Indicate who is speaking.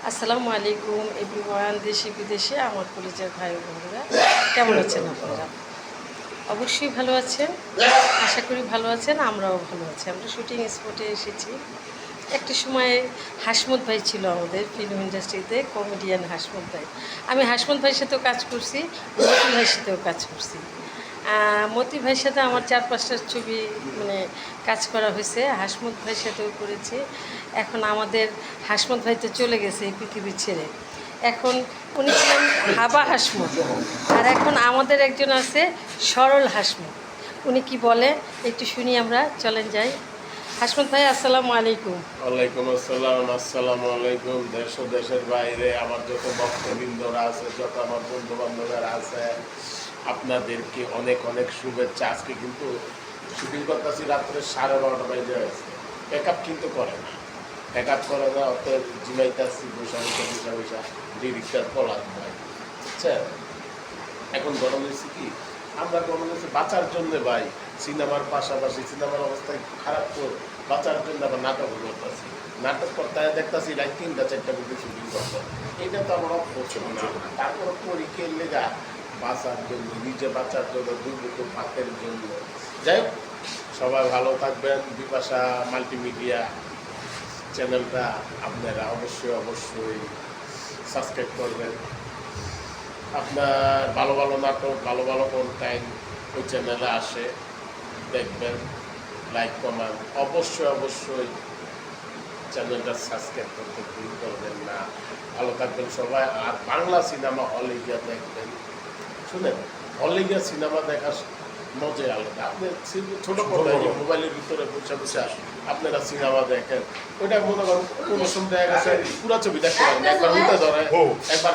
Speaker 1: আসসালামু আলাইকুম এভরিওয়ান, দেশে বিদেশে আমার কলেজের ভাই বন্ধুরা, কেমন আছেন আপনারা? অবশ্যই ভালো আছেন, আশা করি ভালো আছেন। আমরাও ভালো আছি। আমরা শুটিং স্পটে এসেছি। একটা সময় হাসমত ভাই ছিল আমাদের ফিল্ম ইন্ডাস্ট্রিতে, কমেডিয়ান হাসমত ভাই। আমি হাসমত ভাইয়ের সাথেও কাজ করছি, মতি ভাইয়ের সাথেও কাজ করছি। মতি ভাইয়ের সাথে আমার 4-5টা ছবি কাজ করা হয়েছে। হাসমত ভাইয়ের সাথেও করেছি। এখন আমাদের হাসমত ভাই তো চলে গেছে এই পৃথিবী ছেড়ে। এখন উনি ছিলেন হাবা হাসমত, আর এখন আমাদের একজন আছে সরল হাসমত। উনি কি বলে একটু শুনি আমরা, চলেন যাই। হাসমত ভাই, আসসালামু আলাইকুম।
Speaker 2: ওয়ালাইকুম আসসালাম। আসসালামু আলাইকুম। দেশ ও দেশের বাইরে আমার যত ভক্তবৃন্দরা আছে, যত আমার বন্ধু বান্ধবরা আছে, আপনাদেরকে অনেক অনেক শুভেচ্ছা। আজকে কিন্তু শুটিং করতেছি রাত্রে 12:30 বাজে আছে। প্যাকআপ কিন্তু করে না, প্যাকআপ করে না, অত জিমাইতেছি বৈশা ডিরেক্টর পলাশ ভাই, বুঝছেন? এখন গরম হয়েছে কি, আমরা গরম হয়েছে বাঁচার জন্য ভাই। সিনেমার পাশাপাশি সিনেমার অবস্থা একটু খারাপ, তো বাঁচার জন্য আবার নাটক করতেছি। নাটক করতে দেখতেছি রাত 3টা-4টা পর্যন্ত শুটিং করতে। এটা তো আমার অভ্যস্ত না। তারপর পরীক্ষার লেগা বাঁচার জন্য, নিজে বাঁচার জন্য, দুর্গত পাতের জন্য। যাই হোক, সবাই ভালো থাকবেন। বিপাশা মাল্টিমিডিয়া চ্যানেলটা আপনারা অবশ্যই সাবস্ক্রাইব করবেন। আপনার ভালো ভালো নাটক, ভালো ভালো কন্টেন্ট ওই চ্যানেলে আসে, দেখবেন, লাইক কমেন্ট অবশ্যই চ্যানেলটা সাবস্ক্রাইব করতে ভুল করবেন না। ভালো থাকবেন সবাই। আর বাংলা সিনেমা হলে গিয়ে দেখবেন। শুনেন, হলে গিয়ে সিনেমা দেখার মজাই আলাদা। আপনি ছোটো পর্দায় মোবাইলের ভিতরে বসে বসে আপনারা সিনেমা দেখেন, ওইটা মনে করেন কোনো সময় দেখা গেছে পুরা ছবি দেখতে পারেন, একবার উঠে ধরে, একবার